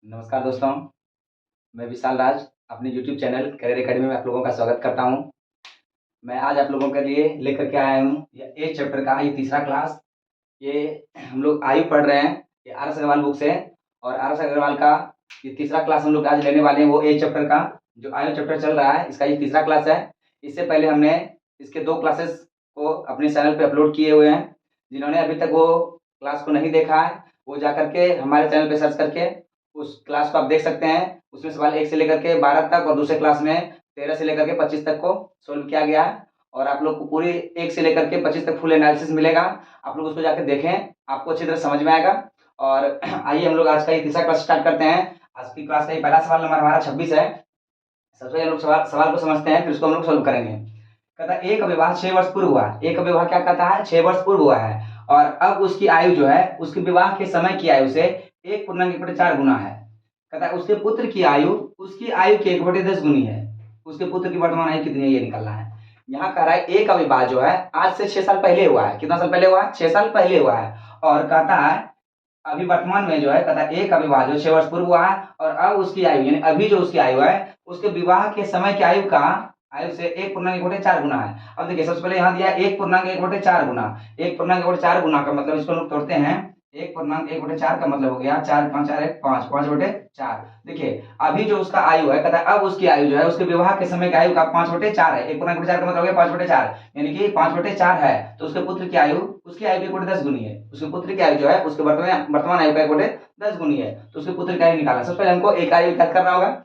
नमस्कार दोस्तों, मैं विशाल राज अपने यूट्यूब चैनल करियर अकेडमी में आप लोगों का स्वागत करता हूं। मैं आज आप लोगों के लिए लेकर के आया हूं ये 8 चैप्टर का ये तीसरा क्लास। ये हम लोग आयु पढ़ रहे हैं, ये आर एस अग्रवाल बुक से। और आर एस अग्रवाल का ये तीसरा क्लास हम लोग आज लेने वाले हैं। वो 8 चैप्टर का जो आयु चैप्टर चल रहा है, इसका ये तीसरा क्लास है। इससे पहले हमने इसके 2 क्लासेस को अपने चैनल पे अपलोड किए हुए हैं। जिन्होंने अभी तक वो क्लास को नहीं देखा है, वो जा करके हमारे चैनल पे सर्च करके उस क्लास को आप देख सकते हैं। उसमें सवाल 1 से लेकर के 12 तक और दूसरे क्लास में 13 से लेकर के 25 तक को सोल्व किया गया है। और आप लोग को पूरी 1 से लेकर के 25 तक फुल एनालिसिस मिलेगा। आप लोग उसको जाके देखें, आपको अच्छी तरह समझ में आएगा। और आइए हम लोग आज का ये तीसरा क्लास स्टार्ट करते हैं। आज की क्लास का ये पहला सवाल नंबर हमारा 26 है। सबसे पहले हम लोग सवाल को समझते हैं, फिर उसको हम लोग सोल्व करेंगे। कहता है एक विवाह 6 वर्ष पूर्व हुआ। एक विवाह क्या कहता है? 6 वर्ष पूर्व हुआ है। और अब उसकी आयु जो है, उसके विवाह के समय की आयु से 1.1/4 गुना है। कहता है उसके पुत्र की आयु उसकी आयु के 1/10 गुनी है। उसके पुत्र की वर्तमान आयु कितनी है, ये निकालना है। यहाँ कह रहा है एक विवाह जो है आज से 6 साल पहले हुआ है। कितना साल पहले हुआ है? 6 साल पहले हुआ है। और कहता है अभी वर्तमान में जो है, कहता है एक विवाह जो 6 वर्ष पूर्व हुआ है और अब उसकी आयु यानी अभी जो उसकी आयु है, उसके विवाह के समय की आयु का आयु से 1.1/4 गुना है। अब देखिए सबसे पहले यहाँ दिया 1.1/4 गुना। 1.1/4 गुना का मतलब इसको लोग तोड़ते हैं। 1.1/4 का मतलब हो गया 4 5 4 5 5/4। देखिए अभी जो उसका आयु है, कहता है अब उसकी आयु जो है उसके विवाह के समय की आयु का 5/4 है। 1.1/4 का मतलब हो गया 5/4, यानी कि 5/4 है। तो उसके पुत्र की आयु उसकी आयु की 1/10 गुनी है। उसके पुत्र की आयु जो है उसके वर्तमान आयु का 1/10 गुनी है। तो उसके पुत्र की आयु निकालना। सबसे पहले हमको एक आयु ज्ञात करना होगा।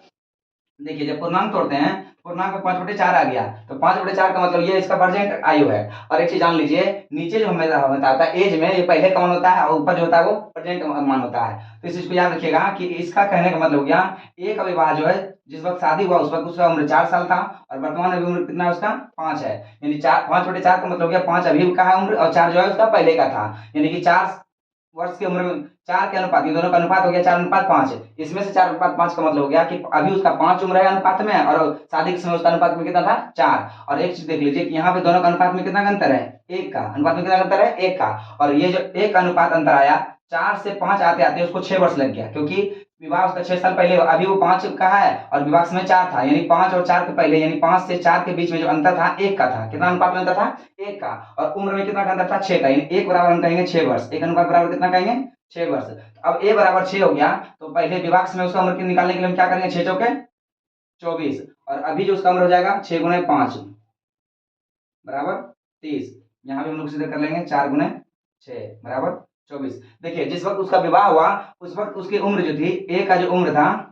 देखिए जब पूर्णांक तोड़ते हैं, पूर्णांक में 5/4 आ गया, तो 5/4 का मतलब ये इसका प्रेजेंट आयु है। और एक चीज जान लीजिए, नीचे जो हमें बताता है एज में, ये पहले का मान होता है और ऊपर जो होता है वो प्रेजेंट मान होता है। तो इस चीज को याद रखिएगा कि इसका कहने का मतलब हो गया एक विवाह जो है जिस वक्त शादी हुआ उस वक्त उसका उम्र 4 साल था और वर्तमान अभी उम्र कितना है उसका 5 है। यानी 5/4 का मतलब हो गया 5 अभी का है उम्र और 4 जो है उसका पहले का था। यानी कि 4 वर्ष की उम्र में 4 के अनुपात, ये दोनों का अनुपात हो गया 4:5। इसमें से 4:5 का मतलब हो गया कि अभी उसका 5 उम्र है अनुपात में और शादी के समय उसका अनुपात में कितना था 4। और एक चीज देख लीजिए कि यहाँ पे दोनों का अनुपात में कितना का अंतर है, 1 का। अनुपात में कितना का अंतर है, 1 का। और ये जो 1 का अनुपात अंतर आया, 4 से 5 आते आते उसको 6 वर्ष लग गया, क्योंकि विवाह उसका 6 साल पहले, अभी वो 5 का है और विवाह समय 4 था। यानी 5 और 4 के पहले, यानी 5 से 4 के बीच में जो अंतर था 1 का था। कितना अनुपात में अंतर था, 1 का। और उम्र में कितना का अंतर था, 6 का। यानी 1 बराबर हम कहेंगे 6 वर्ष। 1 अनुपात बराबर कितना कहेंगे, 6 वर्ष। तो अब a बराबर 6 हो गया, तो पहले विभाग में उसका उम्र निकालने के लिए हम क्या करेंगे, 6 चौके 24। और अभी जो उसका उम्र हो जाएगा 6 गुणे 5 बराबर 30। यहाँ भी हम लोग सीधे कर लेंगे 4 गुणे 6 बराबर 24। देखिए जिस वक्त उसका विवाह हुआ उस वक्त उसकी उम्र जो थी, ए का जो उम्र था,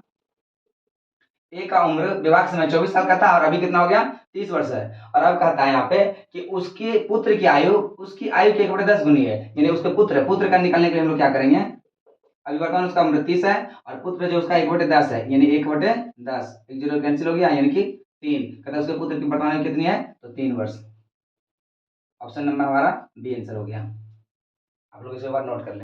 ए का उम्र विवाह समय 24 साल का था और अभी कितना हो गया 30 वर्ष है। और अब कहता है यहाँ पे कि उसके पुत्र की आयु उसकी आयु के 1/10 गुनी है। यानी उसके पुत्र का निकालने के लिए हम लोग क्या करेंगे, अभी वर्तमान उसका उम्र 30 है और पुत्र जो उसका 1/10 है, यानी 1/10, एक जीरो कैंसिल हो गया, यानी कि 3। कहता है उसके पुत्र की वर्तमान आयु कितनी है, तो 3 वर्ष। ऑप्शन नंबर हमारा बी आंसर हो गया। आप लोग इसे एक बार नोट कर लें।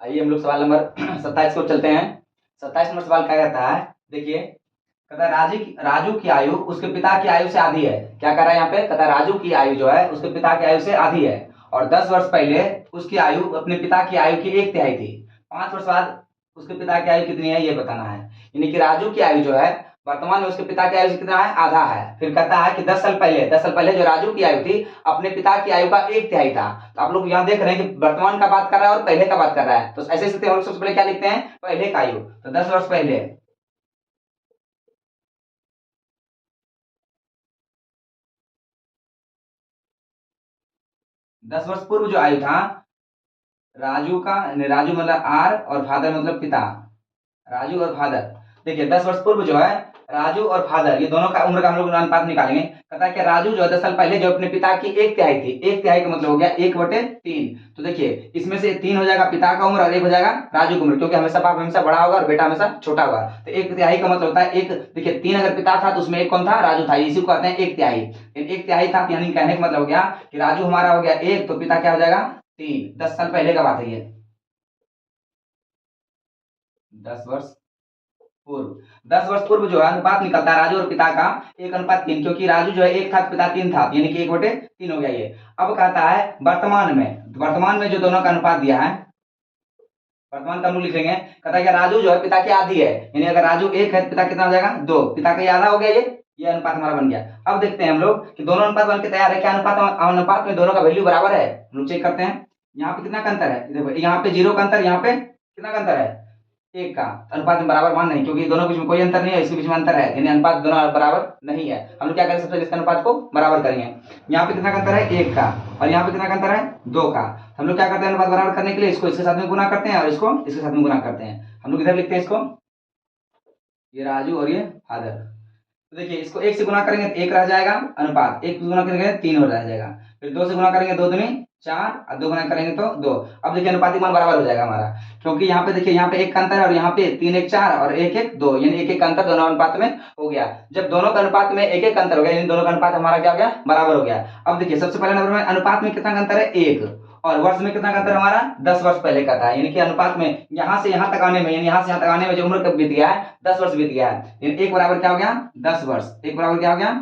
आइए हम लोग सवाल नंबर 27 को चलते हैं। 27 नंबर सवाल क्या कहता है, देखिए कहता है राजू की आयु उसके पिता की आयु से आधी है। क्या कह रहा है यहाँ पे, कहता है राजू की आयु जो है उसके पिता की आयु से आधी है और 10 वर्ष पहले उसकी आयु अपने पिता की आयु की 1/3 थी। 5 वर्ष बाद उसके पिता की आयु कितनी है ये बताना है। यानी कि राजू की आयु जो है वर्तमान में उसके पिता की आयु से कितना है, आधा है। फिर कहता है कि 10 साल पहले जो राजू की आयु थी अपने पिता की आयु का 1/3 था। तो आप लोग यहाँ देख रहे हैं कि वर्तमान का बात कर रहा है और पहले का बात कर रहा है। तो ऐसे स्थिति हम लोग सबसे पहले क्या लिखते हैं, पहले का आयु। तो 10 वर्ष पहले, 10 वर्ष पूर्व जो आयु था राजू का, राजू मतलब आर और फादर मतलब पिता, राजू और फादर। देखिए 10 वर्ष पूर्व जो है राजू और फादर ये दोनों का उम्र का हम लोग अनुपात निकालेंगे। कहता है कि राजू जो है 10 साल पहले जो अपने पिता की 1/3 थी, 1/3 का मतलब हो गया 1/3। तो देखिए इसमें से 3 हो जाएगा पिता का उम्र और 1 हो जाएगा राजू की उम्र, क्योंकि हमेशा बाप हमेशा बड़ा होगा और बेटा हमेशा छोटा होगा। तो 1/3 का मतलब होता है एक। देखिए 3 अगर पिता था तो उसमें 1 कौन था, राजू था। इसी को कहते हैं 1/3। 1/3 था, यानी कहने का मतलब हो गया कि राजू हमारा हो गया 1, तो पिता क्या हो जाएगा 3। 10 साल पहले का बात है ये, 10 वर्ष पूर्व। 10 वर्ष पूर्व जो है अनुपात निकलता है राजू और पिता का 1:3, क्योंकि राजू जो है 1 था पिता 3 था, यानी कि 1/3 हो गया ये। अब कहता है वर्तमान में, वर्तमान में जो दोनों का अनुपात दिया है, वर्तमान का हम लोग लिख लेंगे। कहता है कि राजू जो है पिता की आधी है, यानी अगर राजू 1 है, पिता कितना हो जाएगा 2, पिता का ये आधा हो गया, ये अनुपात हमारा बन गया। अब देखते हैं हम लोग कि दोनों अनुपात बन के तैयार है, क्या अनुपात अनुपात में दोनों का वैल्यू बराबर है, हम लोग चेक करते हैं। यहाँ पे कितना का अंतर है, देखो यहाँ पे 0 का अंतर, यहाँ पे कितना का अंतर है 1 का। अनुपात में बराबर मान नहीं, क्योंकि दोनों के बीच में कोई अंतर नहीं है, इसके बीच में अंतर है, यानी अनुपात दोनों बराबर नहीं है। हम लोग क्या करेंगे, सबसे पहले इसका अनुपात को बराबर करेंगे। यहाँ पे कितना का अंतर है 1 का, और यहाँ पे कितना का अंतर है 2 का। हम लोग क्या करते हैं, अनुपात बराबर करने के लिए इसको इसके साथ में गुना करते हैं और इसको इसके साथ में गुना करते हैं। हम लोग इधर लिखते हैं इसको, ये राजू और ये फादर। तो देखिए इसको 1 से गुना करेंगे तो 1 रह जाएगा अनुपात, 1 से गुना करेंगे 3 हो जाएगा, फिर 2 से गुना करेंगे 2 दूनी 4 और 2 गुना करेंगे तो 2। अब देखिए अनुपातिक मान बराबर हो जाएगा हमारा, क्योंकि यहाँ पे देखिए यहाँ पे 1 का अंतर है और यहाँ पे 3 1 4 और 1 1 2, यानी 1 1 का अंतर दोनों अनुपात में हो गया। जब दोनों का अनुपात में 1 1 अंतर हो गया, यानी दोनों का अनुपात हमारा क्या हो गया, बराबर हो गया। अब देखिए सबसे पहले नंबर में अनुपात में कितना अंतर है 1, और वर्ष में कितना का अंतर हमारा 10 वर्ष पहले का था, यानी कि अनुपात में यहाँ से यहाँ तक आने में, यानी यहाँ से यहाँ तक आने में जो उम्र कब बीत गया है 10 वर्ष बीत गया है, यानी 1 बराबर क्या हो गया 10 वर्ष, 1 बराबर क्या हो गया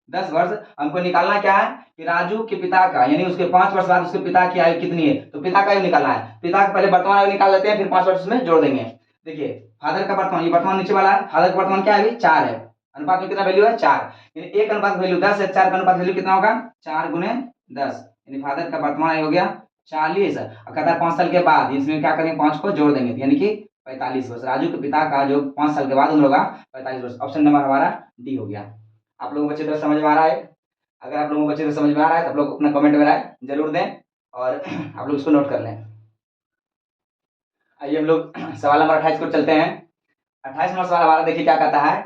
10 वर्ष। हमको निकालना क्या है कि राजू के पिता का, यानी उसके 5 वर्ष बाद उसके पिता की आयु कितनी है, तो पिता का आयु निकालना है। पिता का पहले वर्तमान आयु निकाल लेते हैं, फिर 5 वर्ष में जोड़ देंगे। देखिए फादर का वर्तमान, ये वर्तमान नीचे वाला है, फादर का वर्तमान क्या है 4 है, अनुपात में कितना वैल्यू है 4, यानी 1 अनुपात वैल्यू 10 है, 4 का अनुपात वैल्यू कितना होगा 4 गुने 10, यानी फादर का वर्तमान आयु हो गया 40। और कहता है 5 साल के बाद, इसमें क्या करेंगे 5 को जोड़ देंगे, यानी कि 45 वर्ष। राजू के पिता का जो 5 साल के बाद उम्र होगा 45 वर्ष। ऑप्शन नंबर हमारा डी हो गया। आप लोगों को अच्छी तरह समझ में आ रहा है? अगर आप लोगों को अच्छे से समझ में आ रहा है तो आप लोग अपना कमेंट में राय जरूर दें और आप लोग इसको नोट कर लें। आइए हम लोग सवाल नंबर 28 को चलते हैं। 28 नंबर सवाल हमारा देखिए क्या कहता है।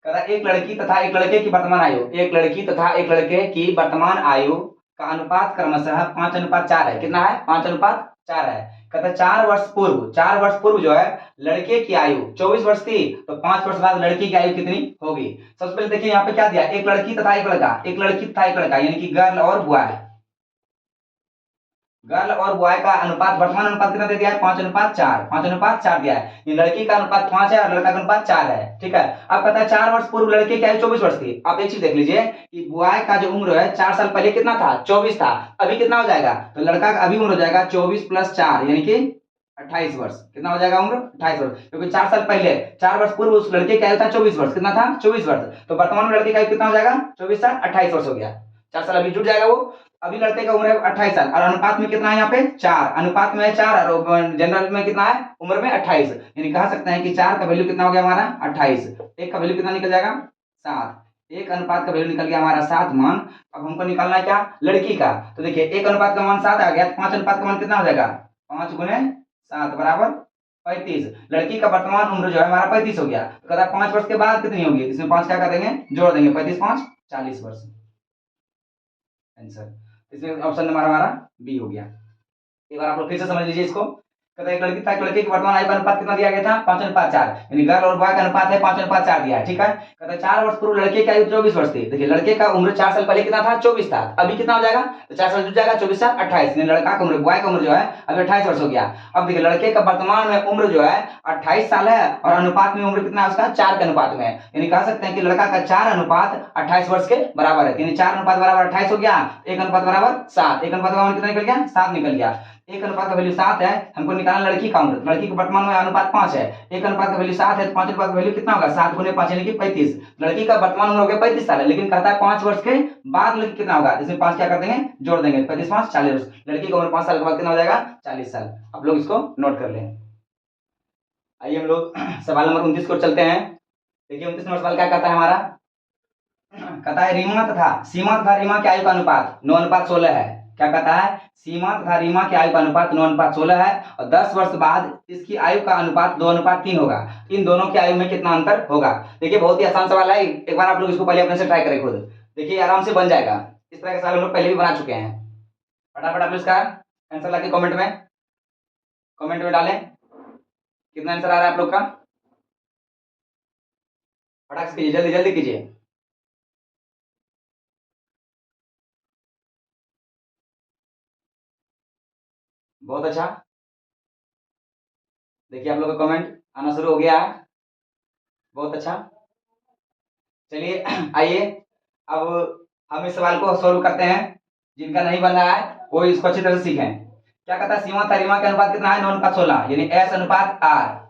कहता है एक लड़की तथा एक लड़के की वर्तमान आयु, एक लड़की तथा एक लड़के की वर्तमान आयु का अनुपात क्रमशः 5:4 है। कितना है 5:4 है। कहता है 4 वर्ष पूर्व जो है लड़के की आयु 24 वर्ष थी, तो 5 वर्ष बाद लड़की की आयु कितनी होगी। सबसे पहले देखिए यहाँ पे क्या दिया, एक लड़की तथा एक लड़का, एक लड़की तथा एक लड़का, यानी कि गर्ल और बॉय, गर्ल और बॉय का अनुपात, वर्तमान अनुपात कितना दे दिया है 5:4, 5:4 दिया है। ये लड़की का अनुपात 5 है और लड़का का अनुपात 4 है, ठीक है। अब कहता है 4 वर्ष पूर्व लड़के की आयु 24 वर्ष थी। आप एक चीज देख लीजिए कि बॉय का जो उम्र है 4 साल पहले कितना था 24 था, अभी कितना हो जाएगा, तो लड़का का अभी उम्र हो जाएगा 24 + 4 यानी कि 28 वर्ष। कितना हो जाएगा उम्र 28 वर्ष, क्योंकि 4 साल पहले 4 वर्ष पूर्व उस लड़के की आयु था 24 वर्ष, कितना था 24 वर्ष, तो वर्तमान में लड़के का आयु कितना हो जाएगा 24 साल 28 वर्ष हो गया। 4 साल अभी जुट जाएगा वो। अभी लड़के का उम्र है 28 साल और अनुपात में कितना है यहाँ पे 4, अनुपात में है 4 और जनरल में कितना है उम्र में 28, यानी कह सकते हैं कि 4 का वैल्यू कितना हो गया हमारा 28, 1 का वैल्यू कितना निकल जाएगा 7, एक अनुपात का वैल्यू निकल गया हमारा 7 मान। अब हमको निकालना है क्या लड़की का, तो देखिए 1 अनुपात का मान 7 आ गया, तो 5 अनुपात का मान कितना हो जाएगा 5 गुने 7 बराबर 35। लड़की का वर्तमान उम्र जो है हमारा 35 हो गया, तो कहता है 5 वर्ष के बाद कितनी होगी, इसमें 5 क्या कर देंगे जोड़ देंगे, 35 5 40 वर्ष आंसर। इसमें ऑप्शन नंबर हमारा बी हो गया। एक बार आप लोग फिर से समझ लीजिए इसको। कहता है एक लड़की था, एक लड़के की वर्तमान आयु का अनुपात कितना दिया गया था 5:4, यानी गर्ल और बॉय का अनुपात है 5:4 दिया है, ठीक है। कहता है 4 वर्ष पूर्व लड़के की आयु 24 वर्ष थी। देखिए लड़के का उम्र 4 साल पहले कितना था 24 था, अभी कितना हो जाएगा, तो 4 साल जुट जाएगा 24 साल 28, यानी लड़का का उम्र बॉय का उम्र जो है अभी 28 वर्ष हो गया। अब देखिए लड़के का वर्तमान में उम्र जो है 28 साल है और अनुपात में उम्र कितना है उसका 4 के अनुपात में है, यानी कह सकते हैं कि लड़का का 4 अनुपात 28 वर्ष के बराबर है, यानी 4 अनुपात बराबर 28 हो गया, 1 अनुपात बराबर 7, 1 अनुपात का मान कितना निकल गया 7 निकल गया। 1 अनुपात का वैल्यू 7 है, हमको निकालना लड़की का उम्र, लड़की का वर्तमान में अनुपात 5 है, 1 अनुपात का वैल्यू 7 है, तो 5 अनुपात का वैल्यू कितना होगा 7 गुने 5 यानी कि 35। लड़की का वर्तमान उम्र हो गया 35 साल है, लेकिन कहता है 5 वर्ष के बाद लड़की कितना होगा, इसमें 5 क्या कर देंगे जोड़ देंगे, 35 5 40 वर्ष। लड़की का उम्र 5 साल के बाद कितना हो जाएगा 40 साल। आप लोग इसको नोट कर लें। आइए हम लोग सवाल नंबर 29 को चलते हैं। देखिए 29 नंबर सवाल क्या कहता है हमारा, कहता है सीमा तथा रीमा की आयु का अनुपात 9:16 है। क्या कहता है, सीमा तथा रीमा की आयु का अनुपात 9:16 है और 10 वर्ष बाद इसकी आयु का अनुपात 2:3 होगा। इन दोनों की आयु में कितना अंतर होगा। देखिए बहुत ही आसान सवाल है, एक बार आप लोग इसको पहले अपने से ट्राई करें खुद, देखिए आराम से बन जाएगा। इस तरह का सवाल हम लोग पहले भी बना चुके हैं। फटाफट आप लोग इसका आंसर लाके कमेंट में डालें, कितना आंसर आ रहा है आप लोग का, फटाक से कीजिए, जल्दी जल्दी कीजिए। बहुत अच्छा, देखिए आप लोग का कमेंट आना शुरू हो गया है, बहुत अच्छा। चलिए आइए अब हम इस सवाल को सोल्व करते हैं। जिनका नहीं बन रहा है वो इसको अच्छी तरह से सीखें। क्या कहता है, सीमा था रीमा का अनुपात कितना है, 9:16, यानी एस अनुपात आर।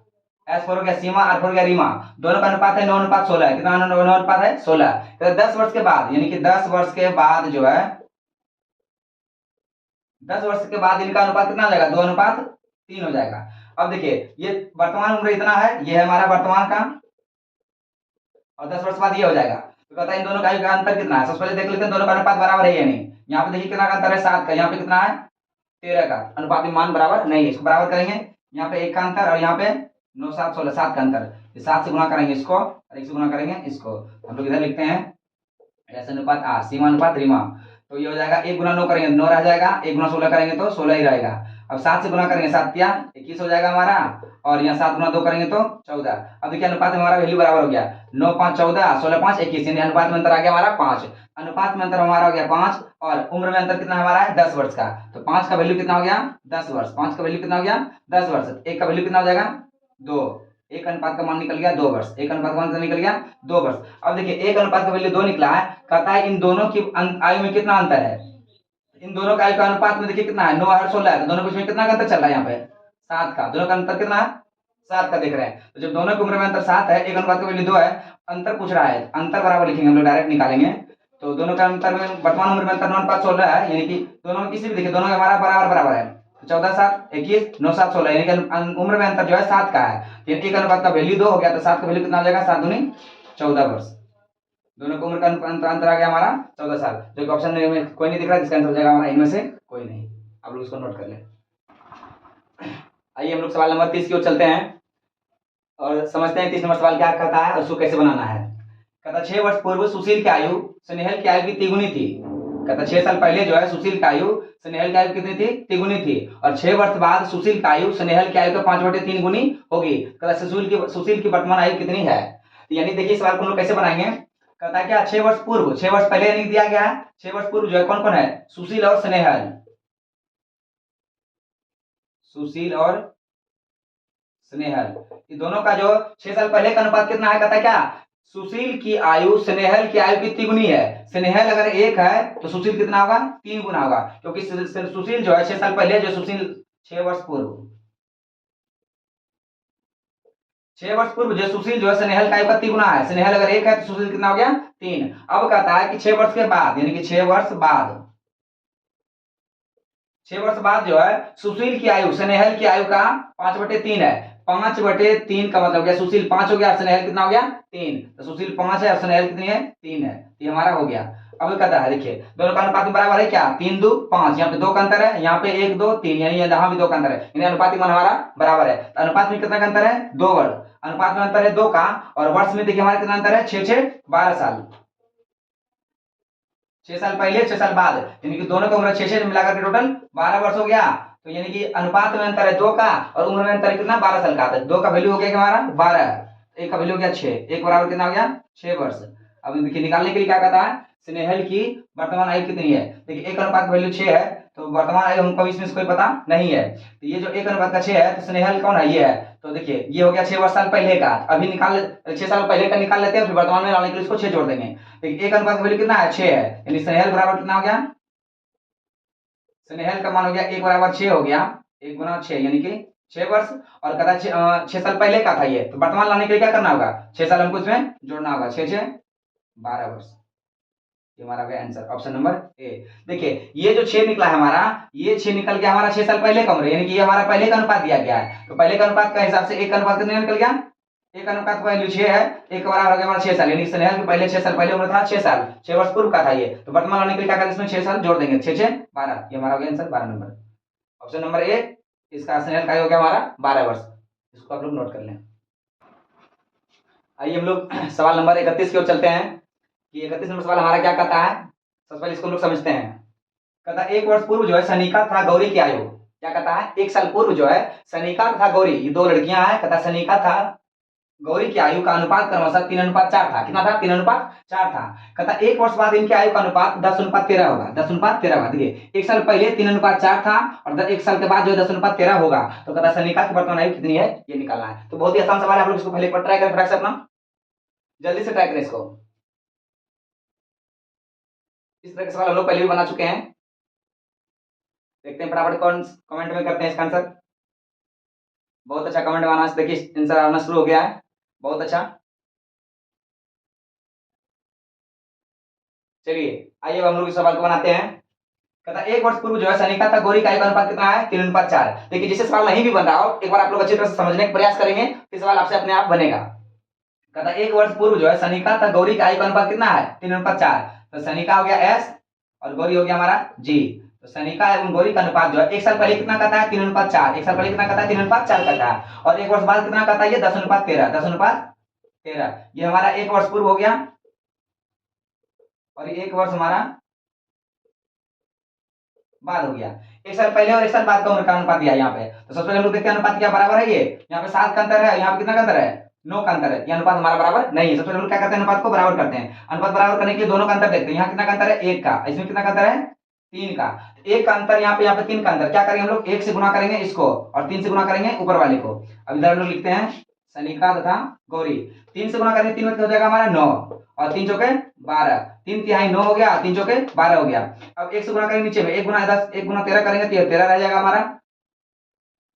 एस फोर हो गया सीमा, आर फोर हो गया रीमा, दोनों का अनुपात है 9:16, कितना 9 अनुपात है 16। तो 10 वर्ष के बाद, यानी कि 10 वर्ष के बाद जो है, 10 वर्ष के बाद इनका अनुपात कितना हो जाएगा, 2:3 हो जाएगा। अब देखिए ये वर्तमान उम्र इतना है, ये है हमारा वर्तमान का, और 10 वर्ष बाद ये हो जाएगा। तो कहता है इन दोनों का आयु का अंतर कितना है, सबसे पहले देख लेते हैं दोनों का अनुपात बराबर है या नहीं। यहाँ पे देखिए कितना का अंतर है, 7 का, यहाँ पे कितना है 13 का, अनुपात में मान बराबर नहीं है, इसको बराबर करेंगे। यहाँ पे 1 का अंतर और यहाँ पे 9 7 16 7 का अंतर, 7 से गुणा करेंगे इसको और 1 से गुणा करेंगे इसको, हम लोग इधर लिखते हैं एस अनुपात आर, सीमा अनुपात रीमा। तो ये हो जाएगा 1 गुना 9 करेंगे 9 रह जाएगा, 1 गुना 16 करेंगे तो 16 ही रहेगा। अब 7 से गुना करेंगे 7 क्या 21 हो जाएगा हमारा, और यहाँ 7 गुना 2 करेंगे तो 14। अब देखिए अनुपात में हमारा वैल्यू बराबर हो गया, 9 5 14, 16 5 21, यानी अनुपात में अंतर आ गया हमारा 5। अनुपात में अंतर हमारा हो गया 5, और उम्र में अंतर कितना हमारा है 10 वर्ष का। तो 5 का वैल्यू कितना हो गया 10 वर्ष, 5 का वैल्यू कितना हो गया 10 वर्ष, 1 का वैल्यू कितना हो जाएगा 2, 1 अनुपात का मान निकल गया 2 वर्ष, 1 अनुपात का मान निकल गया 2 वर्ष। अब देखिए 1 अनुपात का वैल्यू 2 निकला है, कहता है इन दोनों की आयु में कितना अंतर है। इन दोनों का आयु का अनुपात में देखिए कितना है, 9 और 16 है, तो दोनों के बीच में कितना का अंतर चल रहा है, यहाँ पे 7 का, दोनों का अंतर कितना है 7 का देख रहे हैं। तो जब दोनों की उम्र में अंतर 7 है, 1 अनुपात का वैल्यू 2 है, अंतर पूछ रहा है, अंतर बराबर लिखेंगे हम लोग, डायरेक्ट निकालेंगे। तो दोनों का अंतर में वर्तमान उम्र में अंतर 9 5 16 है, यानी कि दोनों में किसी भी देखिए दोनों का हमारा बराबर बराबर है, 14 7 21 9 7 16, यानी कि उम्र में अंतर जो है 7 का है। तो 1 अनुपात का वैल्यू 2 हो गया, तो 7 का वैल्यू कितना हो जाएगा 7 दूनी 14 वर्ष। दोनों की उम्र का अंतर आ गया हमारा 14 साल, जो कि ऑप्शन में कोई नहीं दिख रहा, जिसका आंसर हो जाएगा हमारा इनमें से कोई नहीं। आप लोग इसको नोट कर लें। आइए हम लोग सवाल नंबर 30 की ओर चलते हैं और समझते हैं 30 नंबर सवाल क्या कहता है और उसको कैसे बनाना है। कहता 6 वर्ष पूर्व सुशील की आयु स्नेहल की आयु की तिगुनी थी। कहता 6 साल पहले जो है सुशील की आयु स्नेहल की आयु कितनी थी, तिगुनी थी, और 6 वर्ष बाद सुशील की आयु स्नेहल की आयु का 5/3 गुनी होगी। कहता सुशील की वर्तमान आयु कितनी है। तो यानी देखिए सवाल को हम लोग कैसे बनाएंगे। कहता है क्या 6 वर्ष पूर्व, 6 वर्ष पहले यानी दिया गया है, 6 वर्ष पूर्व जो है कौन कौन है, सुशील और स्नेहल, सुशील और स्नेहल, ये दोनों का जो 6 साल पहले का अनुपात कितना है। कहता है क्या सुशील की आयु स्नेहल की आयु की तिगुनी है। स्नेहल अगर 1 है तो सुशील कितना होगा 3 गुना होगा, क्योंकि सुशील जो है 6 साल पहले जो सुशील 6 वर्ष पूर्व, 6 वर्ष पूर्व जो सुशील जो है स्नेहल का आयु का 3 गुना है। स्नेहल अगर 1 है तो सुशील कितना हो गया 3। अब कहता है कि 6 वर्ष के बाद, यानी कि 6 वर्ष बाद, 6 वर्ष बाद जो है सुशील की आयु स्नेहल की आयु का 5/3 है। 5/3 का मतलब हो गया सुशील 5 हो गया, स्नेहल कितना हो गया 3, तो सुशील 5 है और स्नेहल कितनी है 3 है, ये हमारा हो गया। अब कहता है देखिए दोनों का अनुपात में बराबर है क्या, 3 2 5, यहाँ पे 2 का अंतर है, यहाँ पे 1 2 3, यानी यहाँ भी 2 का अंतर है, यानी अनुपातिक मान हमारा बराबर है। तो अनुपात में कितना का अंतर है 2 वर्ष, अनुपात में अंतर है 2 का, और वर्ष में देखिए हमारा कितना अंतर है 6 6 12 साल, 6 साल पहले 6 साल बाद, यानी कि दोनों का उम्र 6 6 मिलाकर के टोटल 12 वर्ष हो गया। तो यानी कि अनुपात में अंतर है 2 का और उम्र में अंतर कितना 12 साल का, 2 का वैल्यू हो गया हमारा 12, 1 का वैल्यू हो गया 6, 1 बराबर कितना हो गया 6 वर्ष। अब देखिए निकालने के लिए क्या कहता है, स्नेहल की वर्तमान आयु कितनी है। देखिए 1 अनुपात वैल्यू 6 है, तो वर्तमान आयु हमको इसमें से कोई पता नहीं है, तो ये जो 1 अनुपात का 6 है तो स्नेहल कौन है, ये है। तो देखिए ये हो गया 6 वर्ष साल पहले का, अभी निकाल 6 साल पहले का निकाल लेते हैं, फिर वर्तमान में लाने के लिए इसको 6 जोड़ देंगे। देखिए 1 अनुपात वैल्यू कितना है 6 है, यानी स्नेहल बराबर कितना हो गया, स्नेहल का मान हो गया 1 बराबर 6 हो गया, 1 गुना 6 यानी कि 6 वर्ष, और कहता 6 साल पहले का था ये, तो वर्तमान लाने के लिए क्या करना होगा 6 साल हमको इसमें जोड़ना होगा, 6 6 12 वर्ष, ये हमारा गया आंसर ऑप्शन नंबर ए। देखिए ये जो 6 निकला है हमारा, ये 6 निकल गया हमारा 6 साल पहले का उम्र, यानी कि ये हमारा पहले का अनुपात दिया गया है, तो पहले का अनुपात का हिसाब से 1 का अनुपात कितना निकल गया, 1 अनुपात का वैल्यू 6 है, 1 का बराबर हो गया हमारा 6 साल, यानी स्नेहल के पहले 6 साल पहले उम्र था 6 साल, 6 वर्ष पूर्व का था ये, तो वर्तमान लाने के लिए क्या करें इसमें 6 साल जोड़ देंगे, 6 6 12, ये हमारा हो गया answer 12 number, option number A. इसका स्नेहल का हो गया हमारा 12 वर्ष, इसको आप लोग नोट कर लें। आइए हम लोग सवाल नंबर 31 की ओर चलते हैं कि 31 नंबर सवाल हमारा क्या कहता है। सबसे पहले इसको लोग समझते हैं। कहता है 1 वर्ष पूर्व जो है सनिका तथा गौरी की आयु, क्या कहता है 1 साल पूर्व जो है सनिका तथा गौरी, ये 2 लड़कियां हैं, कहता सनिका था गौरी की आयु का अनुपात क्रमशः 3:4 था, कितना था 3:4 था। कहता 1 वर्ष बाद इनकी आयु का अनुपात 10:13 होगा, 10:13 होगा। देखिए 1 साल पहले 3:4 था और 1 साल के बाद जो 10:13 होगा, तो कहता सनिका की वर्तमान आयु कितनी है ये निकालना है। तो बहुत ही आसान सवाल है, आप लोग इसको पहले एक बार ट्राई करें, अपना जल्दी से ट्राई करें इसको। इस तरह के सवाल हम लोग पहले भी बना चुके हैं। देखते हैं फटाफट कौन कमेंट में करते हैं इसका आंसर। बहुत अच्छा कमेंट आना, देखिए आंसर आना शुरू हो गया है, बहुत अच्छा। चलिए आइए अब हम लोग इस सवाल को बनाते हैं। कहता एक वर्ष पूर्व जो है सनिका था गौरी का आयु का अनुपात कितना है? 3:4। देखिए जिससे सवाल नहीं भी बन रहा हो, एक बार आप लोग अच्छी तरह से समझने का प्रयास करेंगे, फिर सवाल आपसे अपने आप बनेगा। कहता एक वर्ष पूर्व जो है सनिका था गौरी का आयु का अनुपात कितना है? 3:4। तो सनिका हो गया एस और गौरी हो गया हमारा जी। तो सनिका एवं गौरी का अनुपात जो है एक साल पहले कितना कहता है? 3:4। एक साल पहले कितना कहता है? 3:4 कहता है। और एक वर्ष बाद कितना कहता है? ये 10:13। 10:13 ये हमारा एक वर्ष पूर्व हो गया, और एक वर्ष हमारा बाद हो गया। एक साल पहले और एक साल बाद का उम्र का अनुपात दिया यहाँ पे। तो सबसे पहले हम लोग देखते हैं अनुपात क्या बराबर है। ये यहाँ पे 7 का अंतर है, यहाँ पे कितना का अंतर है? 9 का अंतर है। ये अनुपात हमारा बराबर नहीं है। सबसे पहले हम लोग क्या करते हैं? अनुपात को बराबर करते हैं। अनुपात बराबर करने के लिए दोनों का अंतर देखते हैं। यहाँ कितना का अंतर है? 1 का। इसमें कितना का अंतर है? 3 का। 1 का अंतर यहाँ पे 3 का अंतर। क्या करेंगे हम लोग? 1 से गुना करेंगे इसको और 3 से गुना करेंगे ऊपर वाले को। अब इधर हम लोग लिखते हैं सनिका तथा गौरी। 3 से गुना करेंगे 3 में हो जाएगा हमारा 9 और 3 चौके 12। 3 तिहाई 9 हो गया, 3 चौके 12 हो गया। अब 1 से गुना करेंगे नीचे में, 1 गुना 10, 1 गुना 13 करेंगे तो 13 रह जाएगा हमारा,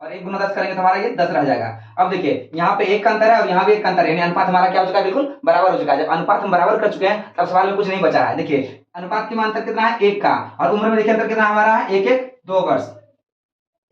और 1 गुना 10 करेंगे तो हमारा ये 10 रह जाएगा। अब देखिए यहाँ पे 1 का अंतर है और यहाँ भी 1 का अंतर है, यानी अनुपात हमारा क्या हो चुका है? बिल्कुल बराबर हो चुका है। जब अनुपात हम बराबर कर चुके हैं तब सवाल में कुछ नहीं बचा है। देखिए अनुपात के अंतर कितना है? 1 का, और उम्र में देखिए अंतर कितना हमारा है? 1-1-2 वर्ष।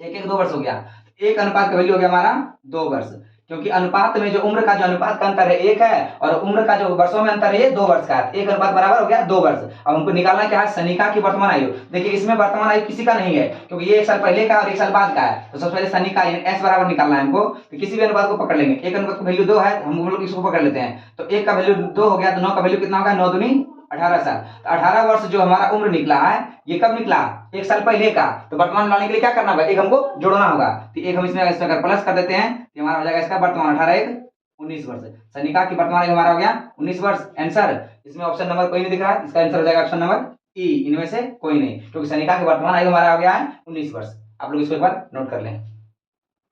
1-1-2 वर्ष हो गया। 1 अनुपात का वैल्यू हो गया हमारा 2 वर्ष, क्योंकि अनुपात में जो उम्र का जो अनुपात का अंतर है 1 है, और उम्र का जो वर्षों में अंतर है ये 2 वर्ष का है। 1 अनुपात बराबर हो गया 2 वर्ष। अब हमको निकालना क्या है? सनिका की वर्तमान आयु। देखिए इसमें वर्तमान आयु किसी का नहीं है, क्योंकि ये 1 साल पहले का और 1 साल बाद का है। तो सबसे पहले सनिका यानी एस बराबर निकालना है हमको। तो किसी भी अनुपात को पकड़ लेंगे। 1 अनुपात का वैल्यू 2 है, हम लोग इसको पकड़ लेते हैं। तो 1 का वैल्यू 2 हो गया, तो 9 का वैल्यू कितना होगा? 9 दूनी 18 साल। तो 18 वर्ष जो हमारा उम्र निकला है, ये कब निकला? 1 साल पहले का। तो वर्तमान लाने के लिए क्या करना होगा? एक हमको जोड़ना होगा। तो एक हम इसमें अगर प्लस कर देते हैं तो हमारा हो जाएगा इसका वर्तमान 18-1-19 वर्ष। सनिका की वर्तमान आयु हमारा हो गया 19 वर्ष। आंसर इसमें ऑप्शन नंबर कोई नहीं दिख रहा है, इसका आंसर हो जाएगा ऑप्शन नंबर ई, इनमें से कोई नहीं, क्योंकि सनिका की वर्तमान आयु हमारा हो गया है 19 वर्ष। आप लोग इसको एक बार नोट कर लें।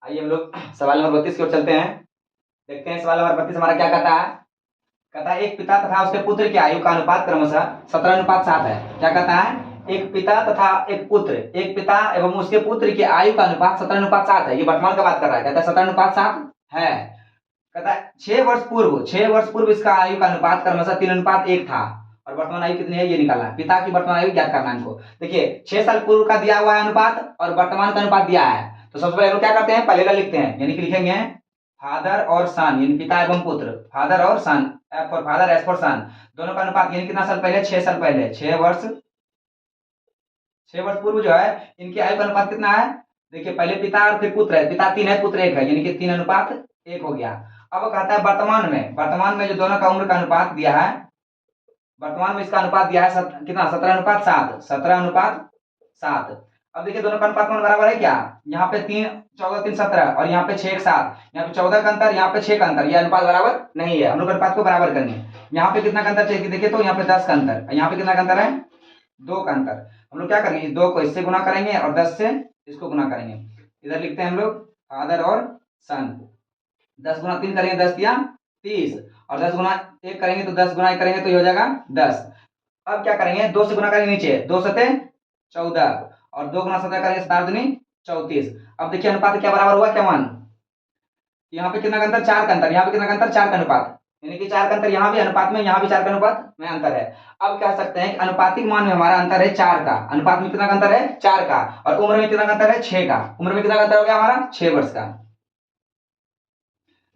आइए हम लोग सवाल नंबर 32 की ओर चलते हैं। देखते हैं सवाल नंबर 32 हमारा क्या कहता है। कहता है एक पिता तथा उसके पुत्र की आयु का अनुपात क्रमशः 17:7 है। क्या कहता है? एक पिता तथा एक पुत्र, एक पिता एवं उसके पुत्र की आयु का अनुपात 17:7 है। ये वर्तमान का बात कर रहा है। कहता है 17:7 है। कहता है 6 वर्ष पूर्व इसका आयु का अनुपात क्रमशः 3:1 था, और वर्तमान आयु कितनी है ये निकालना है। पिता की वर्तमान आयु ज्ञात करना है इनको। देखिए 6 साल पूर्व का दिया हुआ है अनुपात और वर्तमान का अनुपात दिया है। तो सबसे पहले हम क्या करते हैं? पहले लिखते हैं, यानी कि लिखेंगे फादर और सन, यानी पिता एवं पुत्र, फादर और son, F for father S for son, दोनों का अनुपात यानी कितना साल पहले? 6 साल पहले। 6 वर्ष पूर्व जो है इनकी आयु का अनुपात कितना है? देखिए पहले पिता और फिर पुत्र है। पिता 3 है, पुत्र 1 है, यानी कि 3:1 हो गया। अब कहता है वर्तमान में जो दोनों का उम्र का अनुपात दिया है, वर्तमान में इसका अनुपात दिया है कितना? 17:7। 17:7। अब देखिए दोनों का अनुपात बराबर है क्या? यहाँ पे 3 14 3 17 और यहाँ पे 6 1 7, यहाँ पे 14 का अंतर, यहाँ पे 6 का अंतर, ये अनुपात बराबर नहीं है। हम लोग अनुपात को बराबर करेंगे। यहाँ पे कितना का अंतर चाहिए? देखिए तो यहाँ पे 10 का अंतर, यहाँ पे कितना का अंतर है? 2 का अंतर। हम लोग क्या करेंगे? 2 को इससे गुना करेंगे और 10 से इसको गुना करेंगे। इधर लिखते हैं हम लोग फादर और सन। 10 गुना 3 करेंगे 10 या 30, और 10 गुना 1 करेंगे तो 10 गुना 1 करेंगे तो ये हो जाएगा 10। अब क्या करेंगे? 2 से गुना करेंगे नीचे, 2 सते 14 और 2 गुना 17 करेंगे 7 दूनी 34। अब देखिए अनुपात क्या बराबर हुआ? क्या मान? यहाँ पे कितना का अंतर? 4 का अंतर। यहाँ पे कितना का अंतर? 4 का अनुपात, यानी कि 4 का अंतर यहाँ भी अनुपात में, यहाँ भी 4 का अनुपात में अंतर है। अब कह सकते हैं कि अनुपातिक मान में हमारा अंतर है 4 का। अनुपात में कितना का अंतर है? 4 का। और उम्र में कितना का अंतर है? 6 का। उम्र में कितना का अंतर हो गया हमारा? 6 वर्ष का।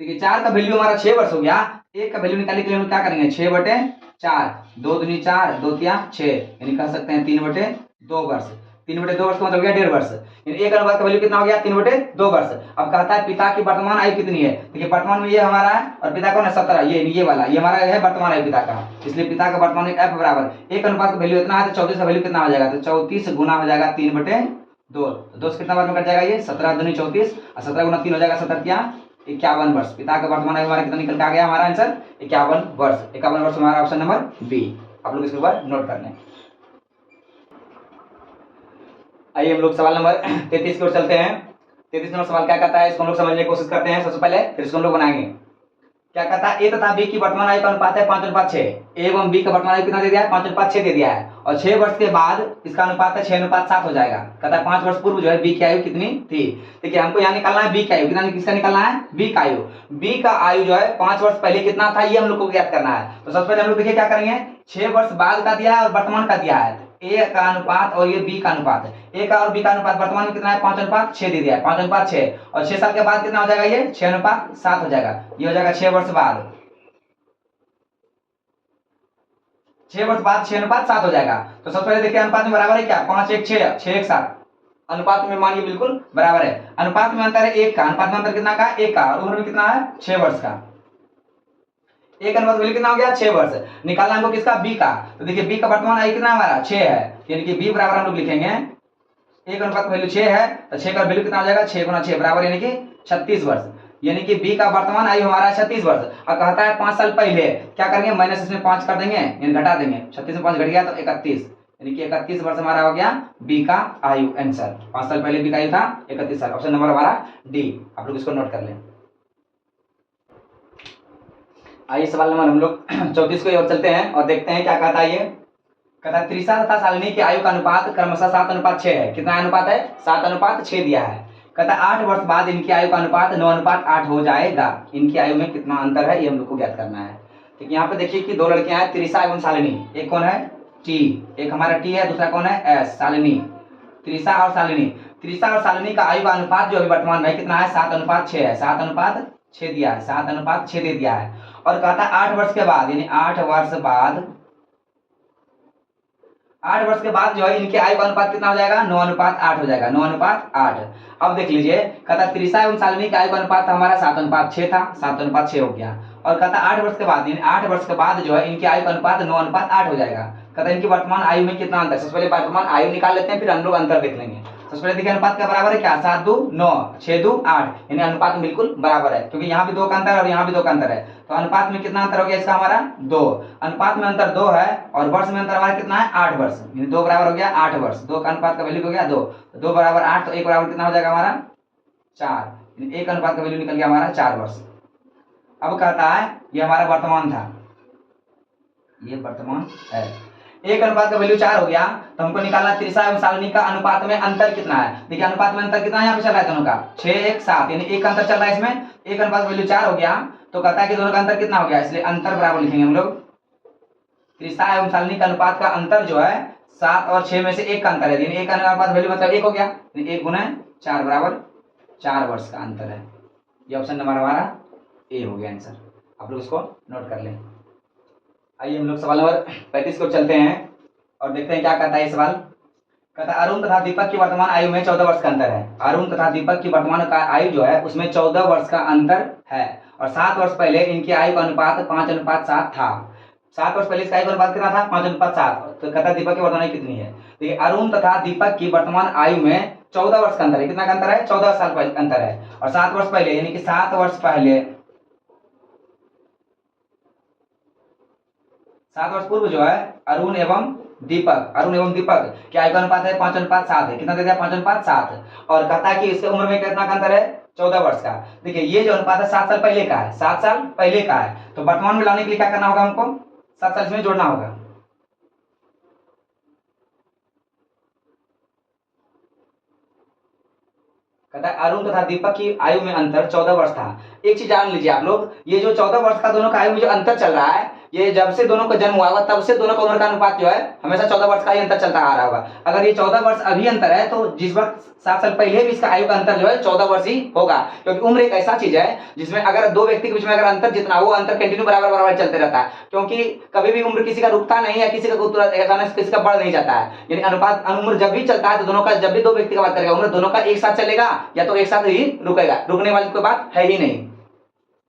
देखिए 4 का वैल्यू हमारा 6 वर्ष हो गया। 1 का वैल्यू निकालने के लिए हम क्या करेंगे? 6/4, 2 दूनी 4, 2 तिया 6, यानी कह सकते हैं 3/2 वर्ष। 3/2 वर्ष का मतलब हो गया 1.5 वर्ष, यानी 1 अनुपात का वैल्यू कितना हो गया? 3/2 वर्ष। अब कहता है पिता की वर्तमान आयु कितनी है? देखिए वर्तमान में ये हमारा है और पिता कौन है? 17, ये वाला, ये हमारा है वर्तमान आयु पिता का, इसलिए पिता का वर्तमान एफ बराबर 1 अनुपात का वैल्यू इतना है, तो 34 का वैल्यू कितना हो जाएगा? तो 34 गुना हो जाएगा 3/2। 2 से कितना बार में कट जाएगा? ये 17 दूनी 34 और 17 गुना 3 हो जाएगा 17 क्या 51 वर्ष। पिता का वर्तमान आयु हमारा कितना निकल के आ गया? हमारा आंसर 51 वर्ष। 51 वर्ष हमारा ऑप्शन नंबर बी। आप लोग इसके ऊपर नोट कर लें। आइए हम लोग सवाल नंबर 33 की ओर चलते हैं। 33 नंबर सवाल क्या कहता है इसको हम लोग समझने की कोशिश करते हैं सबसे पहले, फिर इसको हम लोग बनाएंगे। क्या कहता है, ए तथा बी की वर्तमान आयु का अनुपात है 5:6। ए एवं बी का वर्तमान आयु कितना दे दिया है, 5:6 दे दिया है। और 6 वर्ष के बाद इसका अनुपात है 6:7 हो जाएगा। कहता है 5 वर्ष पूर्व जो है बी की आयु कितनी थी। देखिए हमको यहाँ निकालना है बी की आयु, किसका निकालना है, बी का आयु। बी का आयु जो है 5 वर्ष पहले कितना था, ये हम लोग को ज्ञात करना है। तो सबसे पहले हम लोग देखिए क्या करेंगे, 6 वर्ष बाद का दिया है और वर्तमान का दिया है। ए का अनुपात और ये बी का अनुपात है, ए का और बी का अनुपात वर्तमान में कितना है, 5:6 दे दिया है, 5:6। और 6 साल के बाद कितना हो जाएगा, ये 6:7 हो जाएगा। ये हो जाएगा 6 वर्ष बाद, 6 वर्ष बाद 6:7 हो जाएगा। तो सबसे पहले देखिए अनुपात में बराबर है क्या, 5:1 6 6:1 अनुपात में मानिए बिल्कुल बराबर है। अनुपात में अंतर है 1 का, अनुपात में अंतर कितना का, 1 का। और उम्र में कितना है, 6 वर्ष का। एक अनुपात वैल्यू कितना हो गया, 6 वर्ष। निकालना हमको किसका, बी का। तो देखिए बी का वर्तमान आयु कितना हमारा 6 है, यानी कि बी बराबर हम लोग लिखेंगे, एक अनुपात वैल्यू 6 है तो 6 का वैल्यू कितना हो जाएगा, 6 × 6 बराबर यानी कि 36 वर्ष। यानी कि बी का वर्तमान आयु हमारा 36 वर्ष। और कहता है 5 साल पहले, क्या करेंगे, माइनस इसमें 5 कर देंगे यानी घटा देंगे, 36 में 5 घट गया तो 31, यानी कि 31 वर्ष हमारा हो गया बी का आयु। आंसर 5 साल पहले बी का आयु था 31 साल। ऑप्शन नंबर हमारा डी, आप लोग इसको नोट कर लें। आइए सवाल नंबर हम लोग 34 को ओर चलते हैं और देखते हैं क्या कहता है। ये कहता है त्रिशा तथा शालिनी की आयु का अनुपात क्रमशः 7:6 है। कितना अनुपात है, 7:6 दिया है। कहता है 8 वर्ष बाद इनकी आयु का अनुपात 9:8 हो जाएगा। इनकी आयु में कितना अंतर है, ये हम लोग को ज्ञात करना है। ठीक, यहाँ पे देखिए कि 2 लड़कियां हैं, त्रिशा एवं शालिनी। एक कौन है, टी, एक हमारा टी है, दूसरा कौन है, एस, शालिनी। त्रिशा और शालिनी, त्रिशा और शालिनी का आयु का अनुपात जो अभी वर्तमान में कितना है, 7:6 है। 7:6 दिया है, 7:6 दे दिया है। और कहता है 8 वर्ष के बाद, यानी 8 वर्ष बाद, 8 वर्ष के बाद जो है इनके आयु का अनुपात कितना हो जाएगा, 9:8 हो जाएगा, 9:8। अब देख लीजिए, कहता है त्रिशा एवं शालिनी का आयु का अनुपात हमारा 7:6 था, 7:6 हो गया। और कहता है 8 वर्ष के बाद, यानी 8 वर्ष के बाद जो है इनके आयु का अनुपात 9:8 हो जाएगा। कहता है इनकी वर्तमान आयु में कितना अंतर, सबसे पहले वर्तमान आयु निकाल लेते हैं, फिर हम लोग अंतर देख लेंगे। सबसे पहले देखिए अनुपात का बराबर है क्या, 7 2 9 6 2 8, यानी अनुपात में बिल्कुल बराबर है, क्योंकि यहाँ भी 2 का अंतर है और यहाँ भी 2 का अंतर है। तो अनुपात में कितना अंतर हो गया इसका हमारा, 2। अनुपात में अंतर 2 है और वर्ष में अंतर हमारा कितना है, 8 वर्ष, यानी 2 बराबर हो गया 8 वर्ष। 2 का अनुपात का वैल्यू हो गया 2, 2 बराबर 8, तो 1 बराबर कितना हो जाएगा हमारा 4, यानी 1 अनुपात का वैल्यू निकल गया हमारा 4 वर्ष। अब कहता है ये हमारा वर्तमान था, ये वर्तमान है, 1 अनुपात का वैल्यू 4 हो गया। तो हमको निकालना त्रिशा एवं शालिनी का अनुपात में अंतर कितना है। देखिए अनुपात में अंतर कितना है, यहाँ पे चल रहा है दोनों का 6 1 7, यानी 1 का अंतर चल रहा है इसमें, 1 अनुपात का वैल्यू 4 हो गया। तो कहता है कि दोनों का अंतर कितना हो गया, इसलिए अंतर बराबर लिखेंगे हम लोग। त्रिशा एवं शालिनी का अनुपात का अंतर जो है 7 और 6 में से 1 का अंतर है, यानी 1 का अनुपात वैल्यू मतलब 1 हो गया, यानी 1 × 4 बराबर 4 वर्ष का अंतर है। ये ऑप्शन नंबर हमारा ए हो गया आंसर, आप लोग इसको नोट कर लें। आइए हम लोग सवाल नंबर 35 को चलते हैं और देखते हैं क्या कहता है ये सवाल। कहता है अरुण तथा दीपक की वर्तमान आयु में 14 वर्ष का अंतर है। अरुण तथा दीपक की वर्तमान का आयु जो है उसमें 14 वर्ष का अंतर है और 7 वर्ष पहले इनकी आयु का अनुपात 5:7 था। 7 वर्ष पहले इसका आयु का अनुपात कितना था, 5:7। तो कहता है दीपक की वर्तमान आयु कितनी है। देखिए अरुण तथा दीपक की वर्तमान आयु में 14 वर्ष का अंतर है। कितना का अंतर है, 14 साल का अंतर है। और 7 वर्ष पहले, यानी कि 7 वर्ष पहले, 7 वर्ष पूर्व जो है अरुण एवं दीपक की आयु का अनुपात है 5:7 है। कितना दे दिया, 5:7। और कहता है कि इसके उम्र में कितना का अंतर है, 14 वर्ष का। देखिए ये जो अनुपात है 7 साल पहले का है, 7 साल पहले का है। तो वर्तमान में लाने के लिए क्या करना होगा हमको, 7 साल इसमें जोड़ना होगा। कहता है अरुण तथा दीपक की आयु में अंतर 14 वर्ष था। एक चीज जान लीजिए आप लोग, ये जो 14 वर्ष का दोनों का आयु में जो अंतर चल रहा है, ये जब से दोनों का जन्म हुआ होगा तब से दोनों का उम्र का अनुपात जो है हमेशा 14 वर्ष का ही अंतर चलता आ रहा होगा। अगर ये 14 वर्ष अभी अंतर है तो जिस वक्त 7 साल पहले भी इसका आयु का अंतर जो है 14 वर्ष ही होगा, क्योंकि उम्र एक ऐसा चीज है जिसमें अगर 2 व्यक्ति के बीच में अगर अंतर जितना वो अंतर कंटिन्यू बराबर बराबर चलते रहता है, क्योंकि कभी भी उम्र किसी का रुकता नहीं है, किसी का बढ़ नहीं जाता है। यानी अनुपात उम्र जब भी चलता है तो दोनों का, जब भी 2 व्यक्ति का बात करेगा उम्र दोनों का एक साथ चलेगा या तो एक साथ ही रुकेगा, रुकने वाली कोई बात है ही नहीं।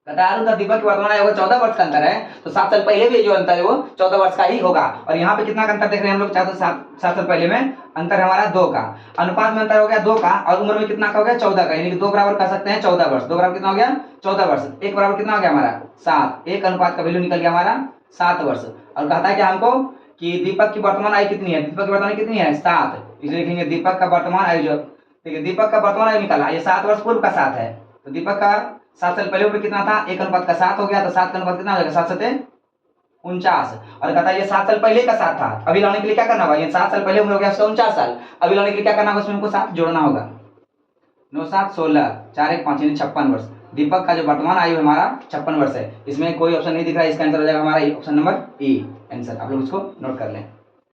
कहता है अरुण तथा दीपक की वर्तमान आयु 14 वर्ष का अंतर है, तो 7 साल पहले भी जो अंतर है वो 14 वर्ष का ही होगा। और यहाँ पे कितना का अंतर देख रहे हैं हम लोग, 7 साल पहले में अंतर हमारा 2 का, अनुपात में अंतर हो गया 2 का, और उम्र में कितना का हो गया 14 का, यानी कि 2 बराबर कह सकते हैं 14 वर्ष। 2 बराबर कितना हो गया 14 वर्ष, 1 बराबर कितना हो गया हमारा 7, 1 अनुपात का वैल्यू निकल गया हमारा 7 वर्ष। और कहता है कि हमको कि दीपक की वर्तमान आयु कितनी है, दीपक की वर्तमान कितनी है 7, इसलिए लिखेंगे दीपक का वर्तमान आयु जो, देखिए दीपक का वर्तमान आयु निकाला, ये 7 वर्ष पूर्व का 7 है, तो दीपक का 7 साल पहले उम्र कितना था, 1:7 हो गया, तो 7 का अनुपात कितना हो जाएगा, 7 7 49। और कहता है ये 7 साल पहले का 7 था, अभी लाने के लिए क्या करना होगा, ये 7 साल पहले उम्र हो गया उसका 49 साल, अभी लाने के लिए क्या करना होगा, उसमें हमको 7 जोड़ना होगा। 9 7 16, 4 1 5 यानी 56 वर्ष। दीपक का जो वर्तमान आयु हमारा 56 वर्ष है। इसमें कोई ऑप्शन नहीं दिख रहा है, इसका आंसर हो जाएगा हमारा ऑप्शन नंबर ए आंसर। आप लोग इसको नोट कर लें।